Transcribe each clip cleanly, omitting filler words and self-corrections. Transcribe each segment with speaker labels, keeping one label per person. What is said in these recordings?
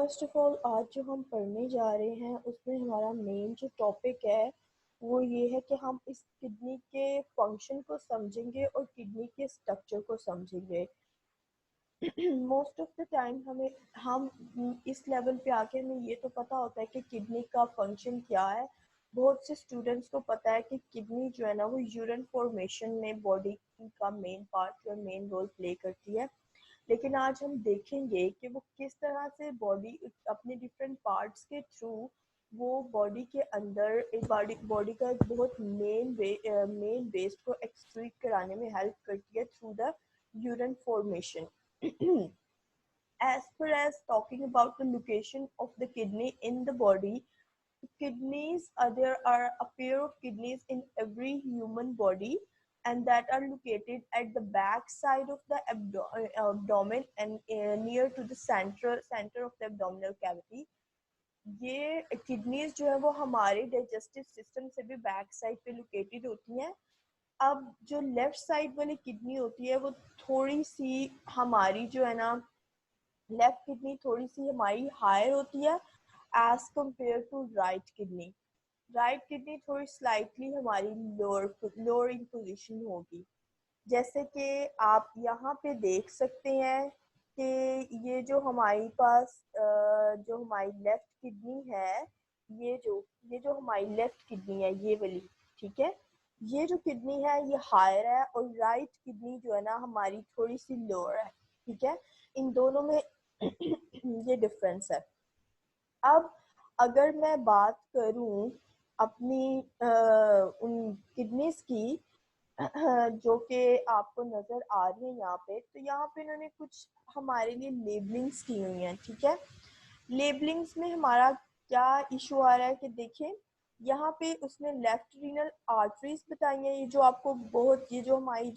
Speaker 1: First of all आज जो हम पढ़ने जा रहे हैं उसमें हमारा मेन जो टॉपिक है वो ये है कि हम इस किडनी के फंक्शन को समझेंगे और किडनी के स्ट्रक्चर को समझेंगे। मोस्ट ऑफ द टाइम हम इस लेवल पे आके हमें ये तो पता होता है कि किडनी का फंक्शन क्या है। बहुत से स्टूडेंट्स को पता है कि किडनी जो है ना वो यूरिन फॉर्मेशन में बॉडी का मेन पार्ट और मेन रोल प्ले करती है। लेकिन आज हम देखेंगे कि वो किस तरह से बॉडी अपने डिफरेंट पार्ट्स के थ्रू वो बॉडी के अंदर एक बॉडी का एक बहुत मेन वेस्ट को एक्सक्रीट कराने में हेल्प करती है through the urine formation. As far as talking about the location of the kidney in the body, there are a pair of kidneys in every human body, and that are located at the back side of the abdomen and near to the center of the abdominal cavity. ये kidneys जो है वो हमारे digestive system से भी back side पे located होती हैं। अब जो लेफ्ट साइड वाली किडनी होती है वो थोड़ी सी हमारी जो है ना लेफ्ट किडनी थोड़ी सी हमारी हायर होती है as compared to right kidney. Right kidney थोड़ी स्लाइटली हमारी लोअर इन पोजीशन होगी। जैसे कि आप यहाँ पे देख सकते हैं कि ये जो हमारी पास जो हमारी लेफ्ट किडनी है, ये जो हमारी लेफ्ट किडनी है ये वाली, ठीक है, ये जो किडनी है ये हायर है और राइट किडनी जो है ना हमारी थोड़ी सी लोअर है। ठीक है, इन दोनों में ये डिफरेंस है। अब अगर मैं बात करूं अपनी उन किडनीज की जो कि आपको नजर आ रही है यहाँ पे, तो यहाँ पे इन्होंने कुछ हमारे लिए लेबलिंग्स की हुई हैं। ठीक है, लेबलिंग्स में हमारा क्या इशू आ रहा है कि देखें यहाँ पे उसने लेफ्ट रीनल आर्टरीज बताई हैं। ये जो आपको बहुत ये जो हमारी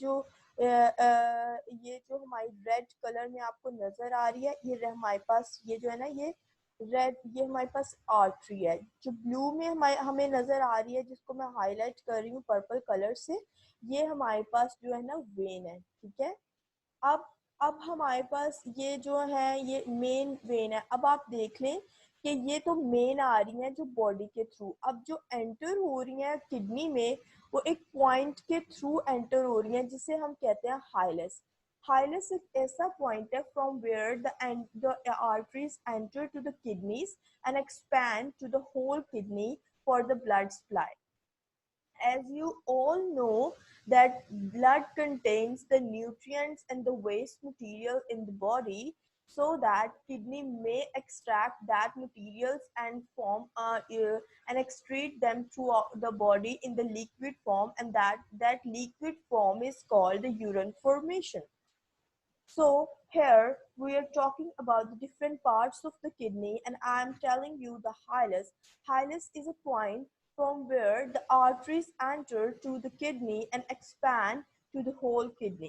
Speaker 1: हमारी रेड कलर में आपको नजर आ रही है, ये हमारे पास ये जो है ना ये रेड, ये हमारे पास आर्टरी है। जो ब्लू में हमें नजर आ रही है जिसको मैं हाईलाइट कर रही हूँ पर्पल कलर से, ये हमारे पास जो है ना वेन है। ठीक है, अब अब हमारे पास ये जो है ये मेन वेन है। अब आप देख लें कि ये तो मेन आ रही हैं जो बॉडी के थ्रू, अब जो एंटर हो रही हैं किडनी में वो एक पॉइंट के थ्रू एंटर हो रही हैं जिसे हम कहते हैं हाइलस। हाइलस एक ऐसा पॉइंट है from where the arteries enter to the kidneys and expand to the whole kidney for the blood supply. As you all know that blood contains the nutrients and the waste material in the body, so that kidney may extract that materials and and excrete them throughout the body in the liquid form, and that liquid form is called the urine formation. So here we are talking about the different parts of the kidney, and I am telling you the hilus. Hilus is a point from where the arteries enter to the kidney and expand to the whole kidney.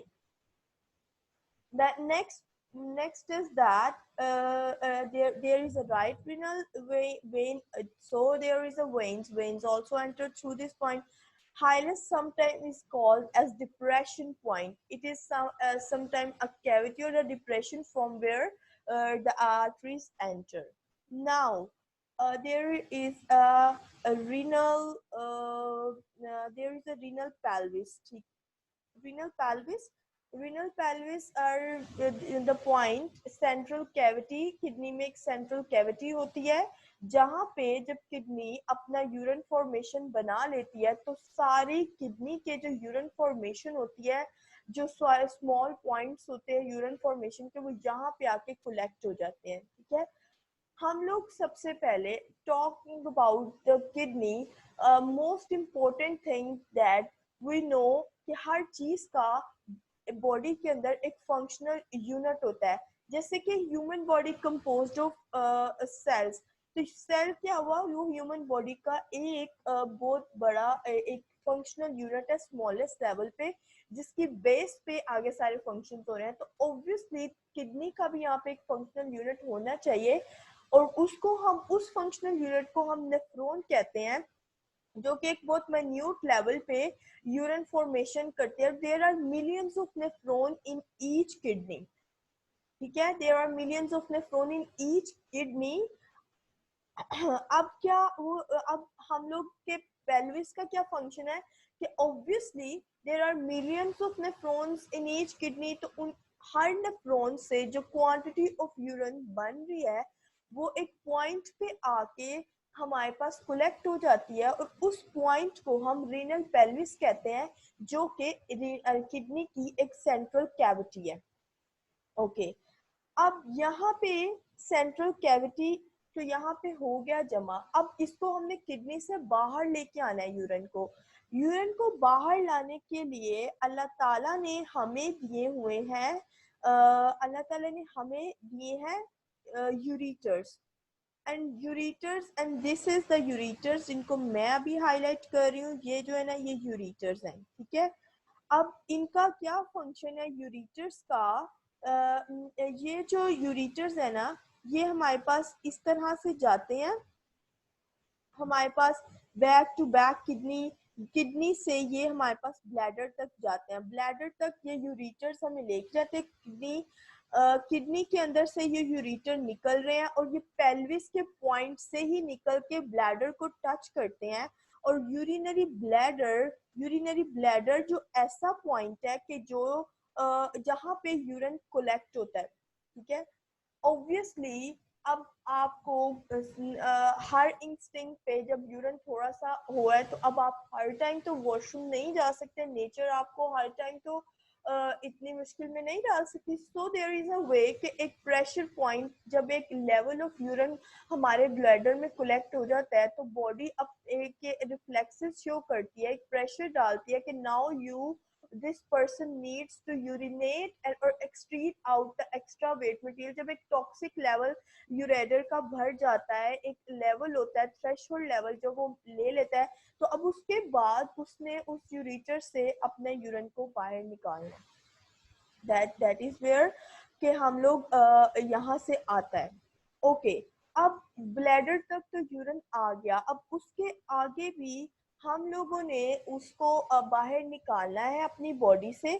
Speaker 1: That next is that there is a right renal vein. So there is a veins also enter through this point. Hilus sometimes is called as depression point. It is sometimes a cavity or a depression from where the arteries enter. Now there is a renal there is a renal pelvis. Renal pelvis, renal pelvis are the point central cavity. Kidney में एक central cavity होती है जहाँ पे जब kidney अपना urine formation बना लेती है तो सारी किडनी के जो यूरिन फॉर्मेशन होती है, जो स्मॉल पॉइंट्स होते हैं यूरिन फॉर्मेशन के, वो यहाँ पे आके कलेक्ट हो जाते हैं। ठीक है, हम लोग सबसे पहले talking about the kidney, most important thing that we know कि हर चीज का बॉडी के अंदर एक फंक्शनल यूनिट होता है। जैसे कि human body composed of cells, तो सेल क्या हुआ, वो ह्यूमन बॉडी का एक बहुत बड़ा एक फंक्शनल यूनिट है स्मॉलेस्ट लेवल पे, जिसकी बेस पे आगे सारे फंक्शन हो रहे हैं। तो ऑब्वियसली किडनी का भी यहाँ पे एक फंक्शनल यूनिट होना चाहिए, और उस फंक्शनल यूनिट को हम नेफ्रॉन कहते हैं, जो कि एक बहुत माइन्यूट लेवल पे यूरिन फॉर्मेशन करते हैं। There are millions of nephron in each kidney. ठीक है, there are millions of nephron in each kidney. अब क्या वो अब हम लोग के पेल्विस का क्या फंक्शन है कि obviously there are millions of nephrons in each kidney, तो उन हर नेफ्रॉन से जो क्वांटिटी ऑफ यूरिन बन रही है वो एक पॉइंट पे आके हमारे पास कलेक्ट हो जाती है, और उस पॉइंट को हम रीनल पेल्विस कहते हैं, जो कि किडनी की एक सेंट्रल कैविटी है। ओके, अब यहाँ पे सेंट्रल कैविटी तो यहाँ पे हो गया जमा। अब इसको हमने किडनी से बाहर लेके आना है यूरिन को। यूरिन को बाहर लाने के लिए अल्लाह ताला ने हमें दिए हुए हैं अल्लाह ताला ने हमें दिए हैं ureters and ureters, and this is the ureters जिनको मैं अभी हाईलाइट कर रही हूँ। ये जो है ना, ये यूरिटर्स हैं, ठीक है। अब इनका क्या फंक्शन है यूरिटर्स का? ये जो यूरिटर्स है ना, ये हमारे पास इस तरह से जाते हैं, हमारे पास back to back kidney, kidney से ये हमारे पास ब्लैडर तक जाते हैं। ब्लैडर तक ये यूरिटर्स हमें लेके जाते हैं। किडनी किडनी के अंदर से ये यूरिटर निकल रहे हैं और ये पेल्विस के पॉइंट से ही निकल के ब्लैडर को टच करते हैं। और यूरिनरी ब्लैडर जो ऐसा पॉइंट है कि जो जहाँ पे यूरिन कोलेक्ट होता है, ठीक है। ऑब्वियसली अब आपको हर इंस्टिंक्ट पे जब यूरिन थोड़ा सा हुआ है तो अब आप हर टाइम तो वॉशरूम नहीं जा सकते, नेचर आपको हर टाइम तो इतनी मुश्किल में नहीं डाल सकती। सो देयर इज अ वे कि एक प्रेशर पॉइंट, जब एक लेवल ऑफ यूरिन हमारे ब्लैडर में कलेक्ट हो जाता है तो बॉडी अब एक रिफ्लेक्सेस शो करती है, एक प्रेशर डालती है कि now you this person needs to urinate and or excrete out the extra weight material। जब एक टॉक्सिक लेवल यूरेटर का भर जाता है, एक लेवल होता है थ्रेशोल्ड लेवल जो वो ले लेता है, तो अब उसके बाद उसने उस यूरेटर से अपने यूरिन को बाहर निकालना है। दैट इज वेयर कि हम लोग यहाँ से आता है। ओके, अब ब्लैडर तक तो यूरिन आ गया, अब उसके आगे भी हम लोगों ने उसको बाहर निकालना है अपनी बॉडी से।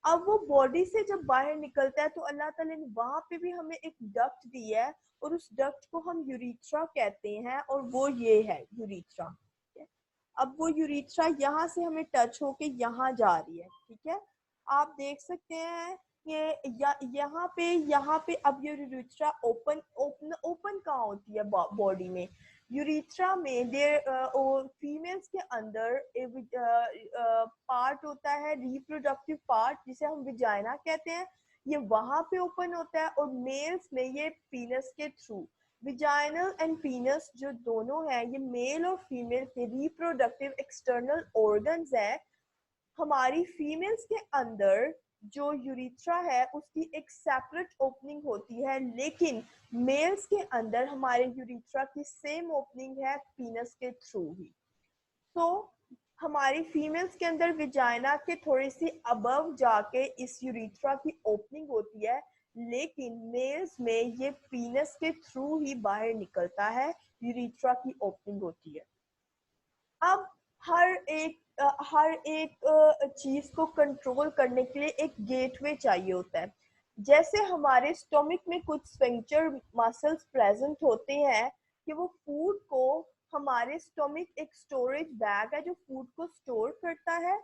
Speaker 1: अब वो बॉडी से जब बाहर निकलता है तो अल्लाह ताला ने वहां पे भी हमें एक डक्ट दी है, और उस डक्ट को हम यूरिथ्रा कहते हैं, और वो ये है यूरिथ्रा। अब वो यूरिथ्रा यहाँ से हमें टच होके यहाँ जा रही है, ठीक है। आप देख सकते हैं यहाँ पे अब ये यूरिथ्रा ओपन ओपन ओपन कहाँ होती है बॉडी में? यूरिथ्रा में देर फीमेल्स के अंदर पार्ट होता है, रिप्रोडक्टिव पार्ट, जिसे हम विजाइना कहते हैं, ये वहां पे ओपन होता है। और मेल्स में ये पीनस के थ्रू। विजाइनल एंड पीनस जो दोनों हैं, ये मेल और फीमेल के रिप्रोडक्टिव एक्सटर्नल ऑर्गन्स है। हमारी फीमेल्स के अंदर जो यूरिथ्रा है उसकी एक सेपरेट ओपनिंग होती है, लेकिन मेल्स के अंदर हमारे यूरिथ्रा की सेम ओपनिंग है पीनस के थ्रू ही। तो हमारी फीमेल्स के अंदर विजाइना के थोड़ी सी अबव जाके इस यूरिथ्रा की ओपनिंग होती है, लेकिन मेल्स में ये पीनस के थ्रू ही बाहर निकलता है, यूरिथ्रा की ओपनिंग होती है। अब हर एक चीज को कंट्रोल करने के लिए एक गेटवे चाहिए होता है। जैसे हमारे स्टोमिक में कुछ स्फिंक्टर मसल्स प्रेजेंट होते हैं कि वो फूड को, हमारे स्टोमिक एक स्टोरेज बैग है जो फूड को स्टोर करता है,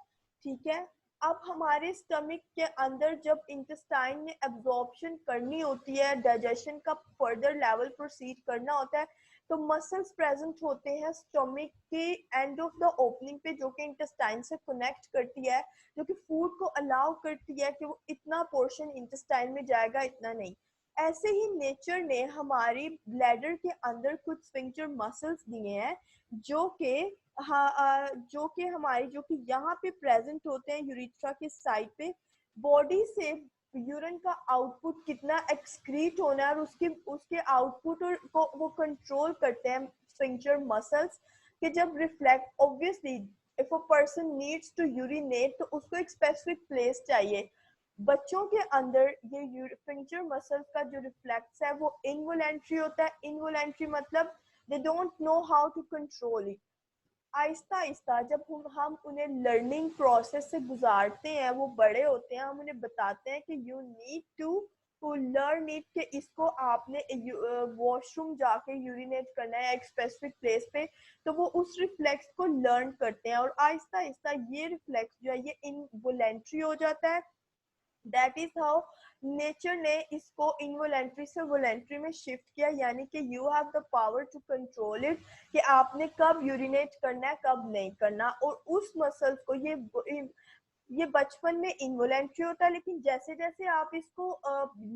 Speaker 1: ठीक है। अब हमारे स्टमक के अंदर जब इंटेस्टाइन में एब्जॉर्प्शन करनी होती है, डाइजेशन का फर्दर लेवल प्रोसीड करना होता है, तो मसल्स प्रेजेंट होते हैं स्टोमिक के एंड ऑफ द ओपनिंग पे, जो कि इंटेस्टाइन से कनेक्ट करती है, जो कि फूड को अलाउ करती है कि वो इतना पोर्शन इंटेस्टाइन में जाएगा, इतना नहीं। ऐसे ही नेचर ने हमारी ब्लैडर के अंदर कुछ स्फिंक्टर मसल्स दिए हैं जो कि हमारी जो कि यहाँ पे प्रेजेंट होते हैं यूरिथ्रा के साइड पे। बॉडी से यूरिन का आउटपुट कितना एक्सक्रीट होना है और उसके उसके आउटपुट और को वो कंट्रोल करते हैं स्फिंक्टर मसल्स कि जब reflect, obviously if a person needs to urinate तो उसको एक स्पेसिफिक प्लेस चाहिए। बच्चों के अंदर ये स्फिंक्टर मसल्स का जो रिफ्लेक्स है वो इनवॉलेंट्री होता है। इनवॉलेंट्री मतलब they don't know how to control it. आहिस्ता आहिस्ता जब हम उन्हें लर्निंग प्रोसेस से गुजारते हैं, वो बड़े होते हैं, हम उन्हें बताते हैं कि you need to who learn it कि इसको आपने वॉशरूम जाके यूरिनेट करना है एक स्पेसिफिक प्लेस पे, तो वो उस रिफ्लेक्स को लर्न करते हैं और आहिस्ता आहिस्ता ये रिफ्लेक्स जो है ये इनवॉलेंट्री हो जाता है। दैट इज हाउ नेचर ने इसको इनवॉलेंट्री से वॉलेंट्री में शिफ्ट किया, यानी कि you have the power to control it कि आपने कब यूरिनेट करना है कब नहीं करना। और उस मसल्स को ये बचपन में इनवॉलेंट्री होता है, लेकिन जैसे जैसे आप इसको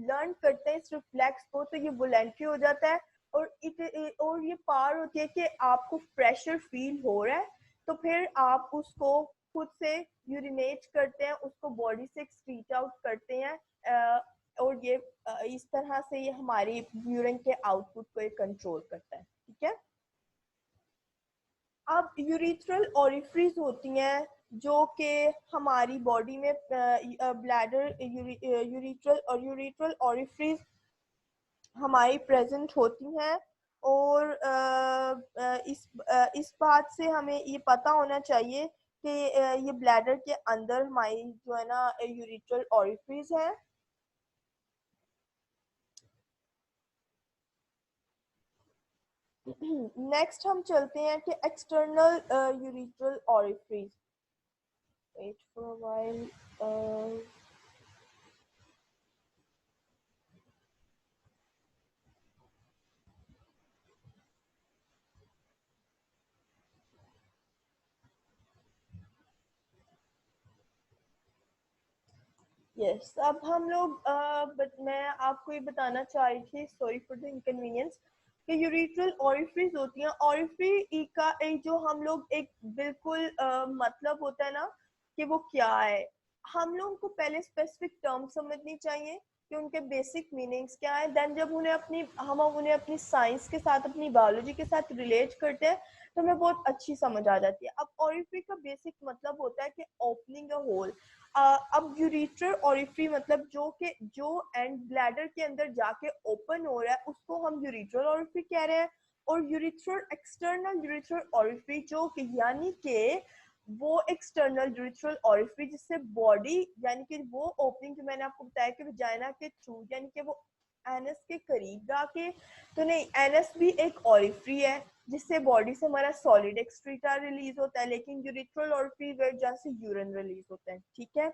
Speaker 1: लर्न करते हैं इस रिफ्लेक्स को तो ये वॉलेंट्री हो जाता है। और ये पार होती है कि आपको प्रेशर फील हो रहा है तो फिर आप उसको खुद से यूरिनेट करते हैं, उसको बॉडी से एक्सक्रीट आउट करते हैं। और ये इस तरह से ये हमारी यूरिन के आउटपुट को ये कंट्रोल करता है। ठीक है। अब यूरिथ्रल ओरिफिस होती हैं जो कि हमारी बॉडी में ब्लैडर यूरिथ्रल ओरिफिस हमारी प्रेजेंट होती हैं। और इस बात से हमें ये पता होना चाहिए कि ये ब्लैडर के अंदर हमारी जो है ना यूरिथ्रल ओरिफिस है। नेक्स्ट हम चलते हैं कि external urethral orifice. Wait for a while. Yes, अब हम लोग मैं आपको ये बताना चाह रही थी, सॉरी फॉर द इनकन्वीनियंस, कि यूरिथ्रल ओरिफिस होती हैं। ओरिफिस का एक जो हम लोग एक बिल्कुल मतलब होता है ना कि वो क्या है, हम लोगों को पहले स्पेसिफिक टर्म समझनी चाहिए कि उनके बेसिक मीनिंग्स क्या है। देन जब हम उन्हें अपनी साइंस के साथ अपनी बायोलॉजी के साथ रिलेट करते हैं तो हमें बहुत अच्छी समझ आ जाती है। अब ओरिफिस का बेसिक मतलब होता है कि ओपनिंग अ होल। अब यूरिथ्रल ओरिफिस मतलब जो एंड ब्लैडर के अंदर जाके ओपन हो रहा है उसको हम यूरिथ्रल ओरिफिस कह रहे हैं। और यूरिथ्रल एक्सटर्नल यूरिथ्रल ओरिफिस जो कि यानी कि वो एक्सटर्नल यूरिथ्रल ओरिफिस जिससे बॉडी यानी कि वो ओपनिंग जो मैंने आपको बताया कि वजाइना के थ्रू यानी कि वो एनस के करीब जाके, तो नहीं, एनस भी एक ओरिफिस है जिससे बॉडी से हमारा सॉलिड एक्सक्रीटा रिलीज होता है, लेकिन यूरिथ्रल ओरिफिस जहाँ से यूरिन रिलीज होता है। ठीक है।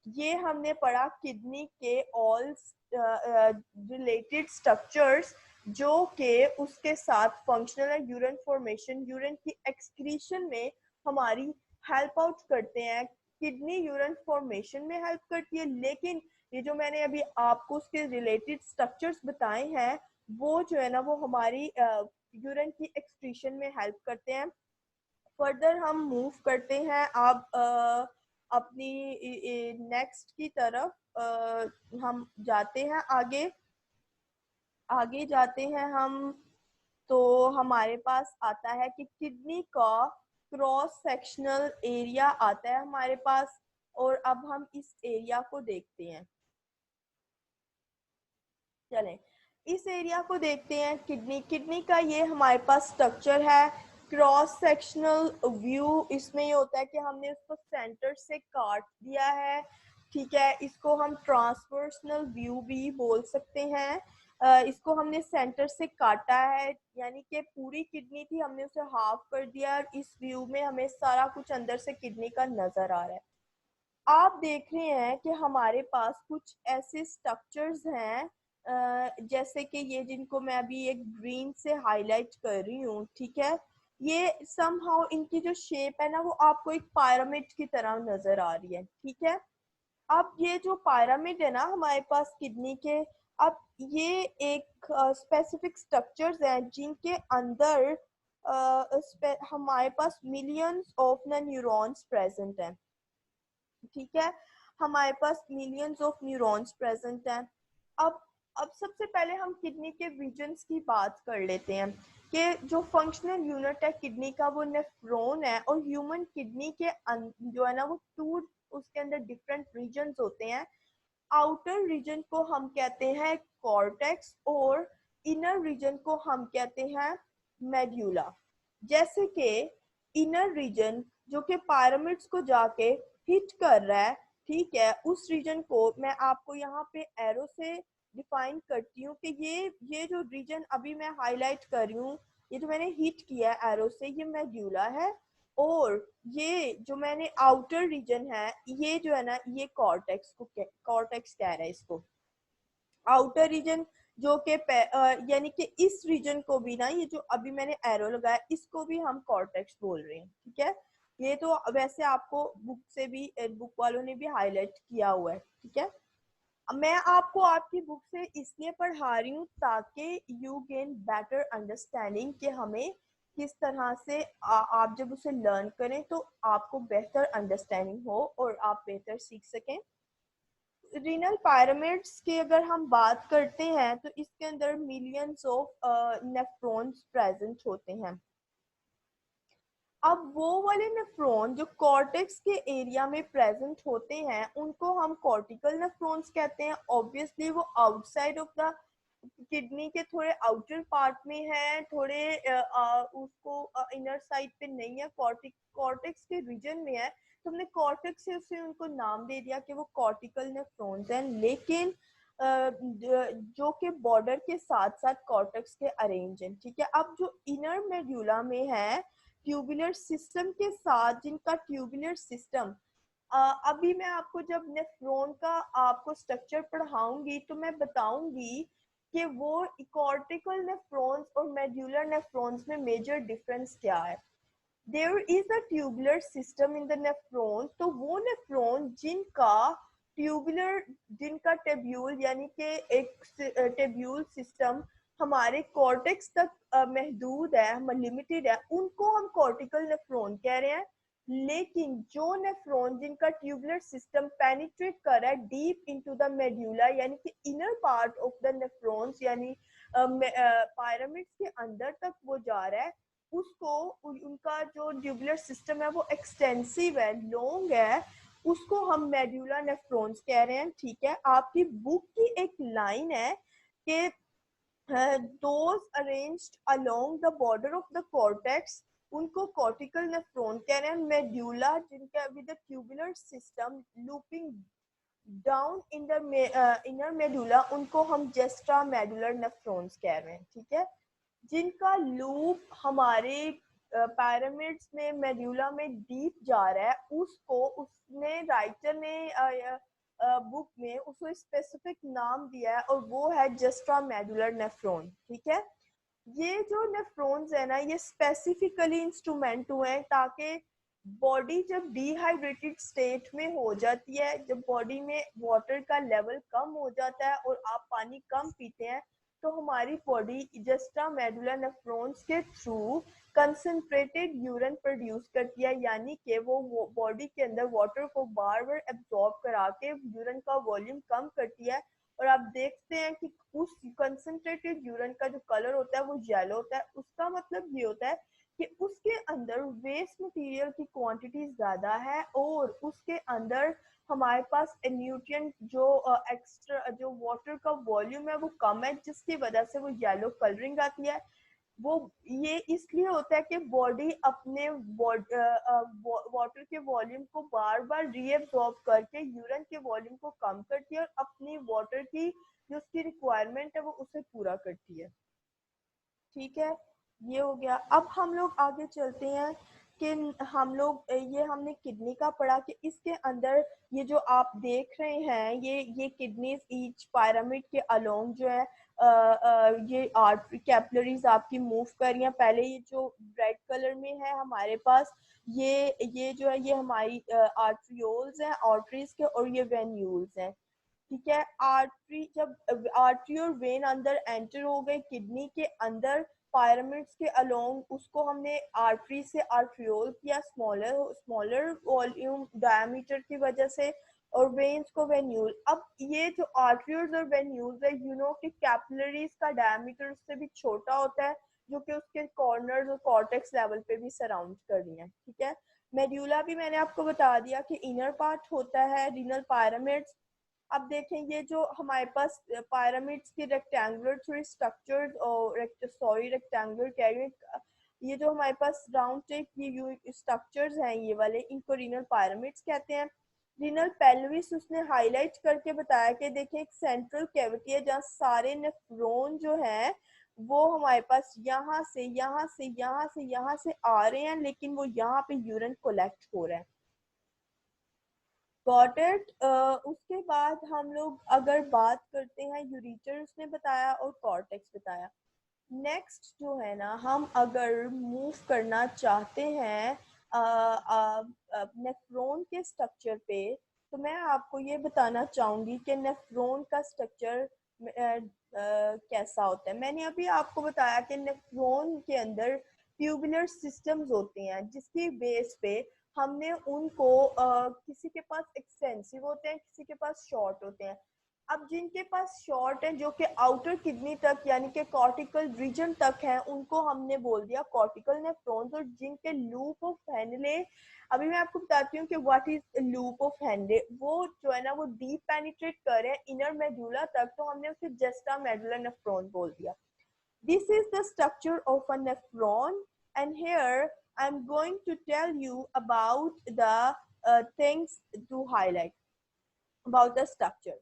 Speaker 1: ये हमने पढ़ा किडनी के ऑल रिलेटेड स्ट्रक्चर्स जो कि उसके साथ फंक्शनल है। यूरिन फॉर्मेशन, यूरिन की एक्सक्रीशन में हमारी हेल्प आउट करते हैं। किडनी यूरिन फॉर्मेशन में हेल्प करती है, लेकिन ये जो मैंने अभी आपको उसके रिलेटेड स्ट्रक्चर्स बताए हैं वो जो है ना वो हमारी यूरिन की एक्सक्रीशन में हेल्प करते हैं। फर्दर हम मूव करते हैं अब अपनी नेक्स्ट की तरफ हम जाते हैं आगे आगे जाते हैं हम। तो हमारे पास आता है कि किडनी का क्रॉस सेक्शनल एरिया आता है हमारे पास, और अब हम इस एरिया को देखते हैं। चलें इस एरिया को देखते हैं। किडनी का ये हमारे पास स्ट्रक्चर है। क्रॉस सेक्शनल व्यू इसमें ये होता है कि हमने उसको सेंटर से काट दिया है। ठीक है, इसको हम ट्रांसवर्सनल व्यू भी बोल सकते हैं। इसको हमने सेंटर से काटा है, यानी कि पूरी किडनी थी हमने उसे हाफ कर दिया और इस व्यू में हमें सारा कुछ अंदर से किडनी का नजर आ रहा है। आप देख रहे हैं कि हमारे पास कुछ ऐसे स्ट्रक्चर्स हैं जैसे कि ये जिनको मैं अभी एक ग्रीन से हाईलाइट कर रही हूँ। ठीक है, ये समहाउ इनकी जो शेप है ना वो आपको एक पिरामिड की तरह नजर आ रही है। ठीक है, अब ये जो पिरामिड है ना हमारे पास किडनी के, अब ये एक स्पेसिफिक स्ट्रक्चर्स हैं जिनके अंदर हमारे पास मिलियंस ऑफ न्यूरॉन्स प्रेजेंट हैं। ठीक है, हमारे पास मिलियंस ऑफ न्यूरॉन्स प्रेजेंट हैं। अब अब सबसे पहले हम किडनी के रीजन्स की बात कर लेते हैं कि जो फंक्शनल यूनिट है किडनी का वो नेफ्रॉन है। और ह्यूमन किडनी के जो है ना वो टू उसके अंदर डिफरेंट रीजन्स होते हैं। आउटर रीजन को हम कहते हैं कॉर्टेक्स और इनर रीजन को हम कहते हैं मेड्यूला। जैसे कि इनर रीजन जो कि पिरामिड्स को जाके हिट कर रहा है, ठीक है, उस रीजन को मैं आपको यहाँ पे एरो से डिफाइन करती हूँ कि ये जो रीजन अभी मैं हाईलाइट कर रही हूँ, ये जो मैंने हिट किया है एरो से, ये मेड्यूला है। और ये जो मैंने आउटर रीजन है, ये जो है ना, ये कॉर्टेक्स कह रहा है इसको। आउटर रीजन जो कि यानी कि इस रीजन को भी ना, ये जो अभी मैंने एरो लगाया, इसको भी हम कॉर्टेक्स बोल रहे हैं, ठीक है। ये तो वैसे आपको बुक से भी, बुक वालों ने भी हाईलाइट किया हुआ है, ठीक है। मैं आपको आपकी बुक से इसलिए पढ़ा रही हूँ ताकि यू गेन बेटर अंडरस्टैंडिंग कि हमें किस तरह से आप जब उसे लर्न करें तो आपको बेहतर अंडरस्टैंडिंग हो और आप बेहतर सीख सकें। रीनल पायरामिड्स की अगर हम बात करते हैं तो इसके अंदर मिलियंस ऑफ नेफ्रॉन्स प्रेजेंट होते हैं। अब वो वाले नेफ्रॉन जो कॉर्टेक्स के एरिया में प्रेजेंट होते हैं उनको हम कॉर्टिकल नेफ्रॉन्स कहते हैं। ऑब्वियसली वो आउटसाइड ऑफ द किडनी के थोड़े आउटर पार्ट में है, थोड़े उसको इनर साइड पे नहीं है, कॉर्टेक्स के रीजन में है, तो हमने कॉर्टेक्स से उसे उनको नाम दे दिया कि वो कॉर्टिकल नेफ्रॉन्स हैं। लेकिन जो कि बॉर्डर के साथ साथ कॉर्टेक्स के अरेंज हैं, ठीक है। अब जो इनर मेड्यूला में है ट्यूबुलर सिस्टम के साथ, जिनका ट्यूबुलर सिस्टम, अभी मैं आपको जब नेफ्रॉन का आपको स्ट्रक्चर पढ़ाऊंगी तो मैं बताऊंगी कि वो कॉर्टिकल नेफ्रॉन्स और मेड्यूलर नेफ्रॉन्स में मेजर डिफरेंस क्या है। There is a tubular system in the nephron, तो वो नेफ्रॉन जिनका टेब्यूल यानी कि एक टेब्यूल सिस्टम हमारे कॉर्टेक्स तक महदूद है, लिमिटेड है, उनको हम कॉर्टिकल नेफ्रॉन कह रहे हैं। लेकिन जो नेफ्रॉन जिनका ट्यूबुलर सिस्टम पेनिट्रेट कर रहा है डीप इनटू द मेड्यूला, यानी कि inner part of the nephrons, यानी पायरामिड्स के अंदर तक वो जा रहा है, उसको उनका जो ट्यूबुलर सिस्टम है वो एक्सटेंसिव है, लॉन्ग है, उसको हम मेड्यूला नेफ्रॉन्स कह रहे हैं, ठीक है। आपकी बुक की एक लाइन है कि those arranged along the border of the cortex उनको कॉर्टिकल नेफ्रॉन कह रहे हैं। मेड्यूला जिनका with the tubular system looping down in the inner medulla, उनको हम जेस्ट्रा मेडुलर नेफ्रॉन्स कह रहे हैं, ठीक है। जिनका लूप हमारे पैरामिड्स में मेडुला में डीप जा रहा है, उसको उसने राइटर ने बुक में उसको स्पेसिफिक नाम दिया है और वो है जेस्ट्रा मेडुलर नेफ्रॉन, ठीक है। ये जो नेफ्रॉन्स है ना, ये स्पेसिफिकली इंस्ट्रूमेंट हुए हैं ताकि बॉडी जब डिहाइड्रेटेड स्टेट में हो जाती है, जब बॉडी में वाटर का लेवल कम हो जाता है और आप पानी कम पीते हैं, तो हमारी बॉडी जस्टा मेडुला नेफ्रॉन्स के थ्रू कंसंट्रेटेड यूरिन प्रोड्यूस करती है, यानी कि वो बॉडी के अंदर वाटर को बार बार एब्जॉर्ब करा के यूरिन का वॉल्यूम कम करती है। और आप देखते हैं कि उस कंसंट्रेटेड यूरिन का जो कलर होता है वो येलो होता है। उसका मतलब ये होता है कि उसके अंदर वेस्ट मटेरियल की क्वांटिटी ज्यादा है और उसके अंदर हमारे पास न्यूट्रिएंट जो एक्स्ट्रा जो वाटर का वॉल्यूम है वो कम है, जिसकी वजह से वो येलो कलरिंग आती है। वो ये इसलिए होता है कि बॉडी अपने वाटर के वॉल्यूम को बार बार रीएब्सॉर्ब करके यूरिन के वॉल्यूम को कम करती है और अपनी वाटर की जो उसकी रिक्वायरमेंट है वो उसे पूरा करती है, ठीक है। ये हो गया। अब हम लोग आगे चलते हैं कि हम लोग ये हमने किडनी का पढ़ा कि इसके अंदर ये जो आप देख रहे हैं ये किडनीज ईच पिरामिड के अलोंग जो है ये आर्टरी कैपिलरीज आपकी मूव कर रही हैं। पहले ये जो रेड कलर में है हमारे पास, ये जो है ये हमारी आर्ट्रियोल्स हैं, आर्टरीज के, और ये वेन्यूल्स हैं, ठीक है। आर्टरी जब आर्टरी और वेन अंदर एंटर हो गए किडनी के अंदर पिरामिड्स के अलोंग, उसको हमने आर्टरी से आर्ट्रियोल किया, स्मॉलर स्मॉलर वॉल्यूम डायमीटर की वजह से, और वेन्स को वेन्यूल। अब ये जो आर्टरीज और वेन्यूल्स है, यू नो कि कैपिलरीज का डायमीटर उससे भी छोटा होता है, जो कि उसके कॉर्नर्स और कॉर्टेक्स लेवल पे भी सराउंड कर रही है, ठीक है। मेड्यूला भी मैंने आपको बता दिया कि इनर पार्ट होता है रीनल पिरामिड्स। अब देखें ये जो हमारे पास पिरामिड्स के रेक्टेंगुलर थोड़े स्ट्रक्चर्स और रेक्टेंगुलर कह रही हूँ, ये जो हमारे पास राउंड शेप ये स्ट्रक्चर्स हैं ये वाले, इनको रीनल पिरामिड्स कहते हैं। रीनल पेल्विस उसने हाईलाइट करके बताया कि देखिए एक सेंट्रल कैविटी है जहाँ सारे नेफ्रॉन जो है वो हमारे पास यहाँ से यहाँ से यहाँ से यहाँ से आ रहे हैं, लेकिन वो यहाँ पे यूरिन कोलेक्ट हो रहा है। Got it. उसके बाद हम लोग अगर बात करते हैं, यूरिटर उसने बताया और कॉर्टेक्स बताया। नेक्स्ट जो है ना, हम अगर मूव करना चाहते हैं नेफ्रॉन के स्ट्रक्चर पे, तो मैं आपको ये बताना चाहूंगी कि नेफ्रॉन का स्ट्रक्चर कैसा होता है। मैंने अभी आपको बताया कि नेफ्रॉन के अंदर ट्यूबुलर सिस्टम्स होते हैं जिसकी बेस पे हमने उनको किसी के पास एक्सटेंसिव होते हैं, किसी के पास शॉर्ट होते हैं। अब जिनके पास शॉर्ट है जो कि आउटर किडनी तक यानी कि कॉर्टिकल रीजन तक है, उनको हमने बोल दिया कॉर्टिकल नेफ्रॉन्स। और जिनके लूप ऑफ हेनले, अभी मैं आपको बताती हूँ कि what is loop of Henle, वो जो है ना वो डीप पेनिट्रेट कर रहे हैं इनर मेडुला तक, तो हमने उसे जस्टा मेडुलर नेफ्रॉन बोल दिया। This is the structure of a nephron, and here I'm going to tell you about the things to highlight about the structure.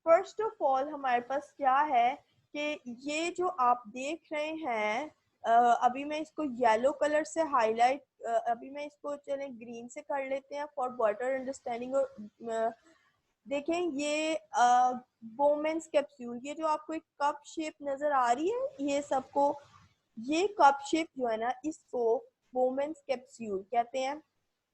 Speaker 1: First of all हमारे पास क्या है कि ये जो आप देख रहे हैं, अभी मैं इसको येलो कलर से हाईलाइट, अभी मैं इसको चले ग्रीन से कर लेते हैं फॉर बेटर अंडरस्टैंडिंग। और देखें ये बोमेंस कैप्सूल, ये जो आपको एक कप शेप नजर आ रही है, ये सबको ये कप शेप जो है ना इसको बोमेंस कैप्सूल कहते हैं।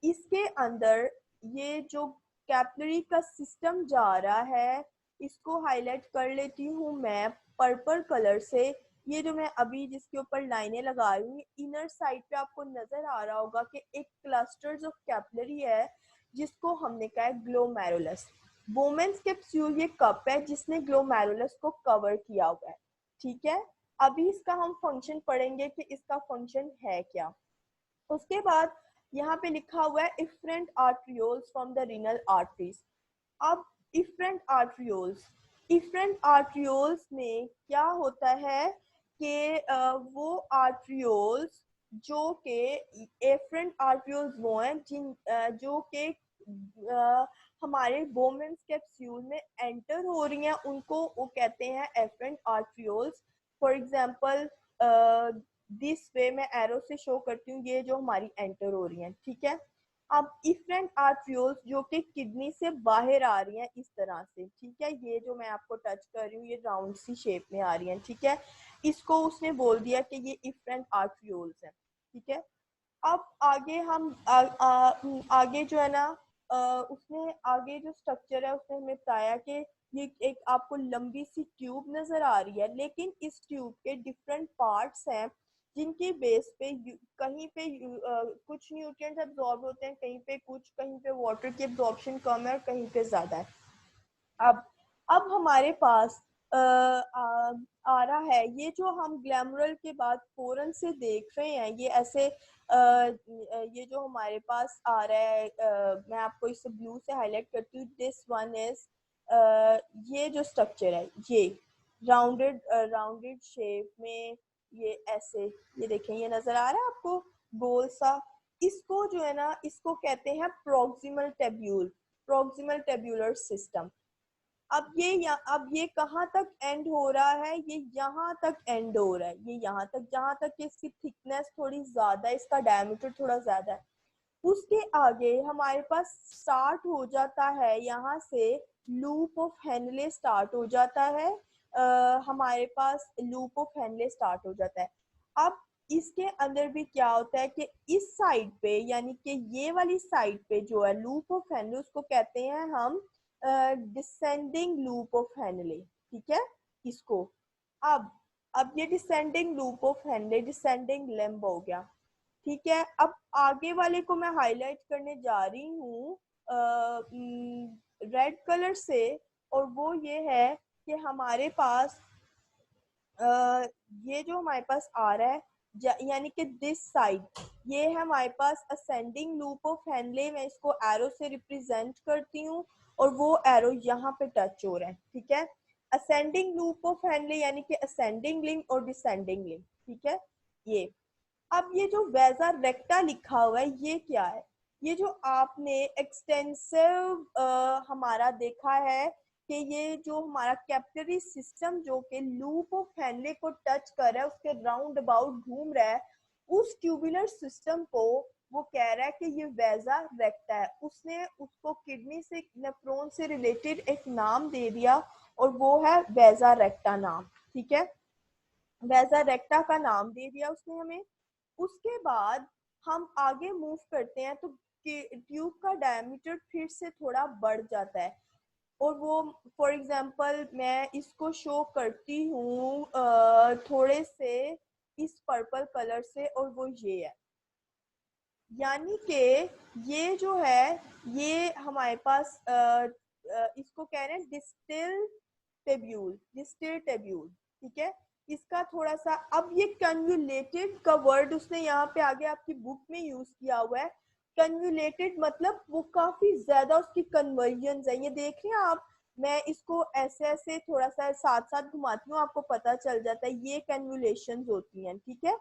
Speaker 1: इसके अंदर ये जो कैपिलरी का सिस्टम जा रहा है, इसको हाईलाइट कर लेती हूँ मैं पर्पल कलर से। ये जो मैं अभी जिसके ऊपर लाइनें लगा रही हूँ, इनर साइड पे आपको नजर आ रहा होगा कि एक क्लस्टर्स ऑफ कैपिलरी है जिसको हमने कहा है ग्लोमेरुलस। बोमेंस कैप्सूल ये कप है जिसने ग्लोमेरुलस को कवर किया हुआ है, ठीक है। अभी इसका हम फंक्शन पढ़ेंगे कि इसका फंक्शन है क्या। उसके बाद यहाँ पे लिखा हुआ है efferent arterioles from the renal arteries. अब इफरेंट आर्ट्रियोल्स में क्या होता है कि वो आर्ट्रियोल्स जो के एफरेंट आर्ट्रियोल्स वो हैं जिन जो के हमारे बोमेंस कैप्सूल में एंटर हो रही हैं, उनको वो कहते हैं efferent arterioles. For example this way मैं एरो से शो करती हूँ, ये जो हमारी एंटर हो रही हैं, ठीक है। अब इफरेंट आर्ट्रियोल्स जो कि किडनी से बाहर आ रही हैं इस तरह से, ठीक है, ये जो मैं आपको टच कर रही हूँ ये राउंड सी शेप में आ रही हैं, ठीक है। इसको उसने बोल दिया कि ये इफरेंट आर्ट्रियोल्स हैं, ठीक है। अब आगे हम आगे जो है ना उसने आगे जो स्ट्रक्चर है उसने हमें बताया कि ये एक आपको लंबी सी ट्यूब नजर आ रही है, लेकिन इस ट्यूब के डिफरेंट पार्ट्स हैं जिनकी बेस पे कहीं पे कुछ न्यूट्रिएंट्स एब्जॉर्ब होते हैं, कहीं पे वाटर की एब्जॉर्प्शन कम है और कहीं पे ज्यादा है। अब अब हमारे पास आ रहा है ये जो हम ग्लैमरल के बाद फोरन से देख रहे हैं, ये ऐसे ये जो हमारे पास आ रहा है, मैं आपको इसे ब्लू से हाईलाइट करती हूँ। दिस वन इज ये जो स्ट्रक्चर है ये राउंडेड शेप में, ये ऐसे, ये देखें ये नजर आ रहा है आपको गोल सा। इसको जो है ना इसको कहते हैं प्रोक्सिमल टेब्यूलर सिस्टम। अब ये कहाँ तक एंड हो रहा है, ये यहाँ तक एंड हो रहा है, ये यहाँ तक, जहाँ तक कि इसकी थिकनेस थोड़ी ज्यादा है, इसका डायमीटर थोड़ा ज्यादा है। उसके आगे हमारे पास स्टार्ट हो जाता है, यहाँ से लूप ऑफ हेनले स्टार्ट हो जाता है। हमारे पास लूप ऑफ हेनले स्टार्ट हो जाता है। अब इसके अंदर भी क्या होता है कि इस साइड पे यानी कि ये वाली साइड पे जो है लूप ऑफ हेनले, उसको कहते हैं हम डिसेंडिंग लूप ऑफ हेनले, ठीक है इसको। अब ये descending loop of Henle descending limb हो गया, ठीक है। अब आगे वाले को मैं हाईलाइट करने जा रही हूँ रेड कलर से, और वो ये है कि हमारे पास ये जो हमारे पास आ रहा है यानी कि दिस साइड, ये है हमारे पास असेंडिंग लूप ऑफ हेनले। मैं इसको एरो से रिप्रेजेंट करती हूँ और वो एरो यहाँ पे टच हो रहा है, ठीक है। असेंडिंग लूप ऑफ हेनले यानी कि असेंडिंग लिंब और डिसेंडिंग लिंब, ठीक है ये। अब ये जो वेजा रेक्टा लिखा हुआ है ये क्या है, ये जो आपने एक्सटेंसिव हमारा देखा है कि ये जो हमारा कैपिलरी सिस्टम जो कि लूप ऑफ हेनले को टच कर रहा है, उसके राउंड अबाउट घूम रहा है, उस ट्यूबुलर सिस्टम को वो कह रहा है कि ये वेजा रेक्टा है। उसने उसको किडनी से, नेफ्रॉन से रिलेटेड एक नाम दे दिया और वो है वेजा रेक्टा नाम। ठीक है, वेजा रेक्टा का नाम दे दिया उसने हमें। उसके बाद हम आगे मूव करते हैं तो ट्यूब का डायमीटर फिर से थोड़ा बढ़ जाता है, और वो फॉर एग्जांपल मैं इसको शो करती हूँ थोड़े से इस पर्पल कलर से, और वो ये है। यानी कि ये जो है ये हमारे पास इसको कह रहे हैं डिस्टिल टेब्यूल, डिस्टिल टेब्यूल। ठीक है, इसका थोड़ा सा, अब ये कन्व्यूलेटेड का वर्ड उसने यहाँ पे आगे आपकी बुक में यूज किया हुआ है। कन्व्यूलेटेड मतलब वो काफी ज्यादा उसकी कन्वर्जन है, ये देख रहे हैं आप। मैं इसको ऐसे ऐसे थोड़ा सा साथ साथ घुमाती हूँ, आपको पता चल जाता है ये कन्व्यूलेशन होती हैं। ठीक है,